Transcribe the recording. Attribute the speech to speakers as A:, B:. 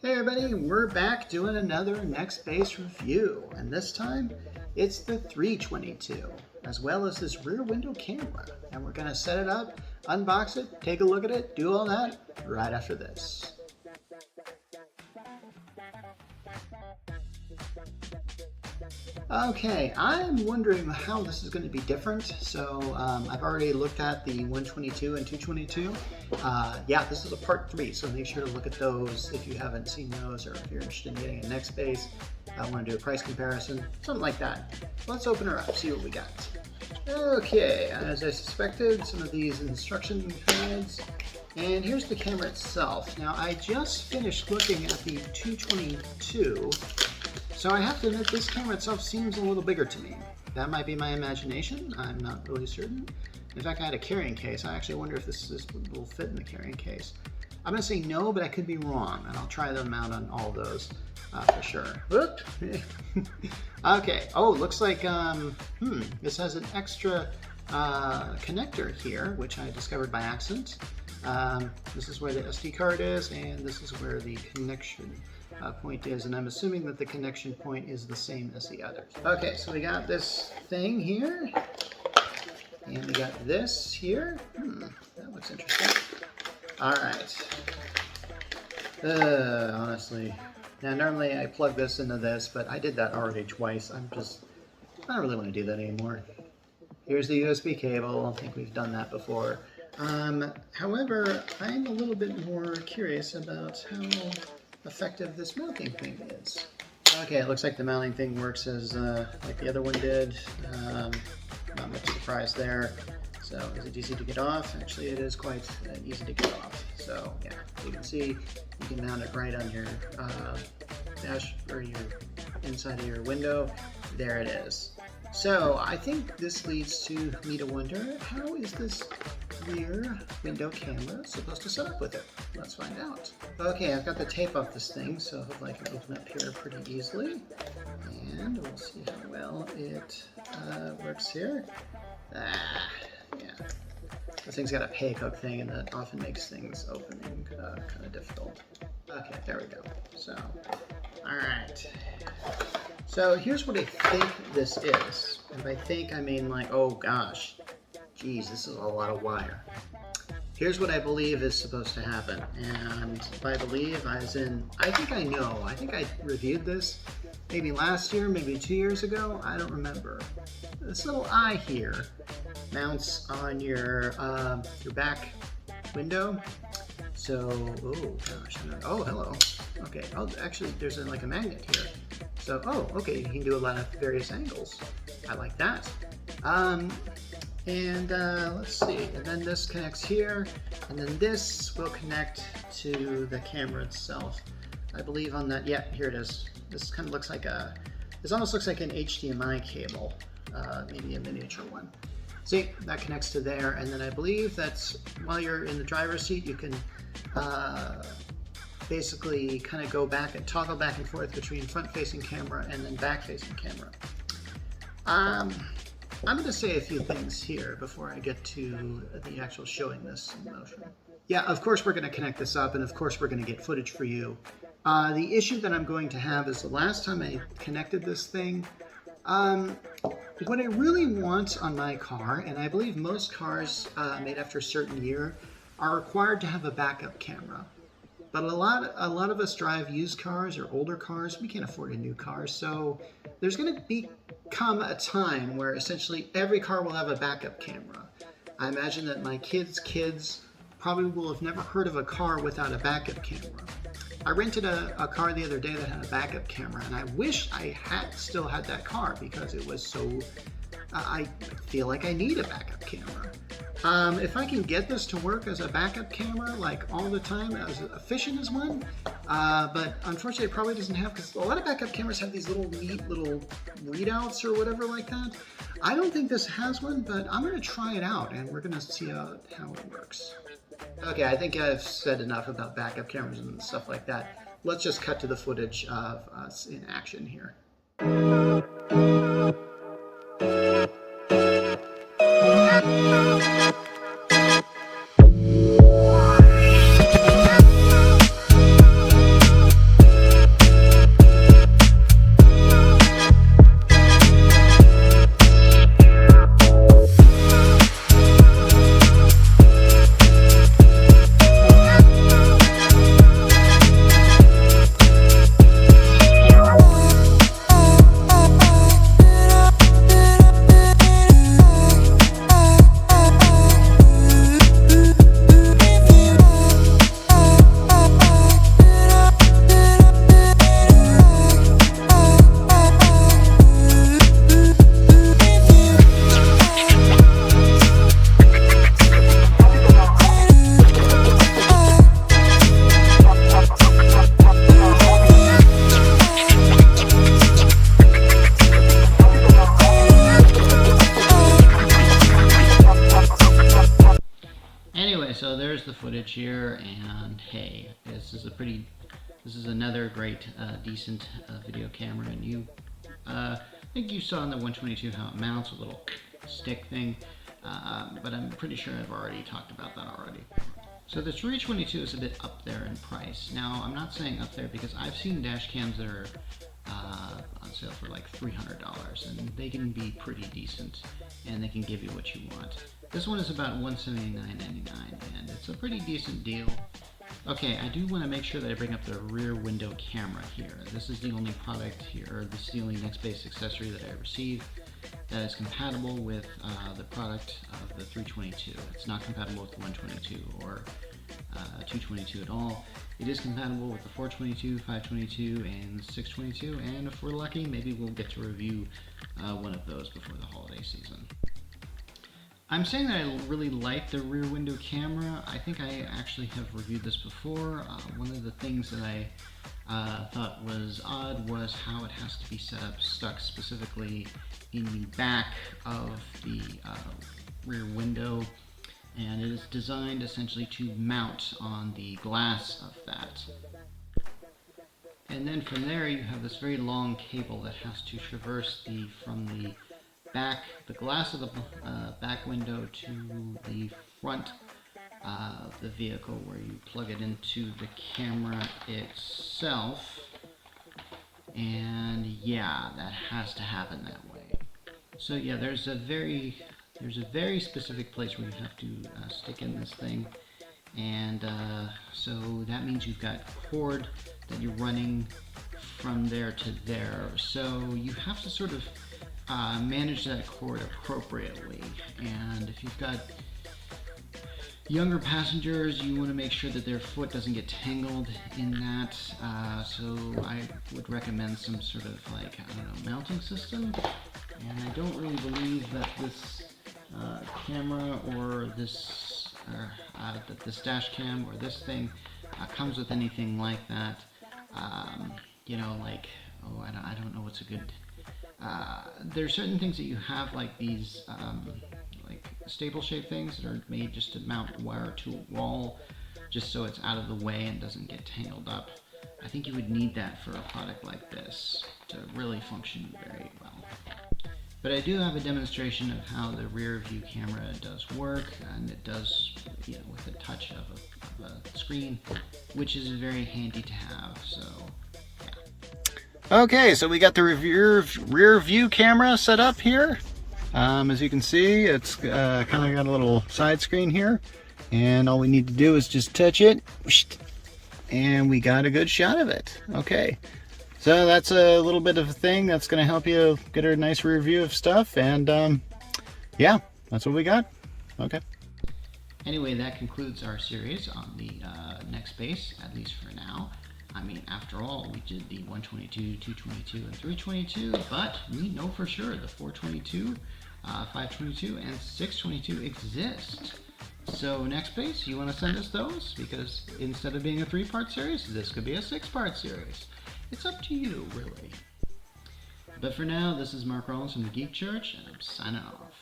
A: Hey everybody, we're back doing another NextBase review, and this time it's the 322, as well as this rear window camera. And we're gonna set it up, unbox it, take a look at it, do all that right after this. Okay, I'm wondering how this is going to be different. So I've already looked at the 122 and 222. Yeah, this is a part 3, so make sure to look at those if you haven't seen those, or if you're interested in getting a NextBase, I want to do a price comparison, something like that. Let's open her up, see what we got. Okay, as I suspected, some of these instruction pads. And here's the camera itself. Now, I just finished looking at the 222. So I have to admit, this camera itself seems a little bigger to me. That might be my imagination, I'm not really certain. In fact, I had a carrying case. I actually wonder if this will fit in the carrying case. I'm gonna say no, but I could be wrong, and I'll try them out on all those for sure. Whoop. Okay, oh, looks like this has an extra connector here, which I discovered by accident. This is where the SD card is, and this is where the connection point is, and I'm assuming that the connection point is the same as the others. Okay, so we got this thing here, and we got this here. That looks interesting. All right. Honestly, now normally I plug this into this, but I did that already twice. I don't really want to do that anymore. Here's the USB cable. I think we've done that before. However, I'm a little bit more curious about how effective this mounting thing is. Okay, it looks like the mounting thing works as like the other one did. Not much surprise there. So is it easy to get off? Actually, it is quite easy to get off. So yeah, you can see you can mount it right on your dash, or your inside of your window. There it is. So I think this leads me to wonder, how is this rear window camera supposed to set up with it? Let's find out. Okay, I've got the tape off this thing, so hopefully I can open up here pretty easily. And we'll see how well it works here. Yeah. This thing's got a pay hook thing, and that often makes things opening kind of difficult. Okay, there we go. So, alright. So here's what I think this is. And by think, I mean like, oh gosh, geez, this is a lot of wire. Here's what I believe is supposed to happen. And by believe, as in, I think I know. I think I reviewed this maybe last year, maybe 2 years ago. I don't remember. This little eye here mounts on your back window. So, oh gosh, oh hello. Okay, oh actually there's like a magnet here. So, oh, okay, you can do a lot of various angles. I like that. Let's see, and then this connects here, and then this will connect to the camera itself. I believe on that, yeah, here it is. This kind of looks like this almost looks like an HDMI cable, maybe a miniature one. See, that connects to there, and then I believe that's, while you're in the driver's seat, you can basically kind of go back and toggle back and forth between front-facing camera and then back-facing camera. I'm going to say a few things here before I get to the actual showing this in motion. Yeah, of course we're going to connect this up, and of course we're going to get footage for you. The issue that I'm going to have is the last time I connected this thing, what I really want on my car, and I believe most cars made after a certain year, are required to have a backup camera. But a lot of us drive used cars or older cars. We can't afford a new car, so there's going to come a time where essentially every car will have a backup camera. I imagine that my kids probably will have never heard of a car without a backup camera. I rented a car the other day that had a backup camera, and I wish I still had that car because it was so, I feel like I need a backup camera. If I can get this to work as a backup camera, like all the time, as efficient as one, but unfortunately it probably doesn't have, because a lot of backup cameras have these neat little readouts or whatever like that. I don't think this has one, but I'm going to try it out, and we're going to see how it works. Okay, I think I've said enough about backup cameras and stuff like that. Let's just cut to the footage of us in action here. TheGeekChurch here, and hey, this is another great, decent video camera, and I think you saw in the 122 how it mounts, a little stick thing, but I'm pretty sure I've already talked about that already. So the 322 is a bit up there in price. Now, I'm not saying up there because I've seen dash cams that are on sale for like $300, and they can be pretty decent, and they can give you what you want. This one is about $179.99, and it's a pretty decent deal. Okay, I do want to make sure that I bring up the rear window camera here. This is the only product here, or this is the only NextBase accessory that I received that is compatible with the product of the 322. It's not compatible with the 122 or 222 at all. It is compatible with the 422, 522, and 622, and if we're lucky, maybe we'll get to review one of those before the holiday season. I'm saying that I really like the rear window camera. I think I actually have reviewed this before. One of the things that I thought was odd was how it has to be set up, stuck specifically in the back of the rear window, and it is designed essentially to mount on the glass of that. And then from there you have this very long cable that has to traverse from the glass of the back window to the front of the vehicle, where you plug it into the camera itself. And yeah, that has to happen that way. So yeah, there's a very specific place where you have to stick in this thing, and so that means you've got cord that you're running from there to there. So you have to sort of manage that cord appropriately, and if you've got younger passengers, you want to make sure that their foot doesn't get tangled in that, so I would recommend some sort of, like, I don't know, mounting system. And I don't really believe that this camera or this this dash cam or this thing comes with anything like that. You know, like, oh, I don't know what's a good. There's certain things that you have, like these like staple shape things that are made just to mount wire to a wall, just so it's out of the way and doesn't get tangled up. I think you would need that for a product like this to really function very well. But I do have a demonstration of how the rear view camera does work, and it does, you know, with a touch of a screen, which is very handy to have. So yeah. Okay, so we got the rear view camera set up here. As you can see, it's kind of got a little side screen here, and all we need to do is just touch it, and we got a good shot of it. Okay. So that's a little bit of a thing that's going to help you get a nice rear view of stuff, and yeah, that's what we got. Okay. Anyway, that concludes our series on the NextBase, at least for now. I mean, after all, we did the 122, 222, and 322, but we know for sure the 422, 522, and 622 exist. So NextBase, you want to send us those? Because instead of being a 3-part series, this could be a 6-part series. It's up to you, really. But for now, this is Mark Rollins from the Geek Church, and I'm signing off.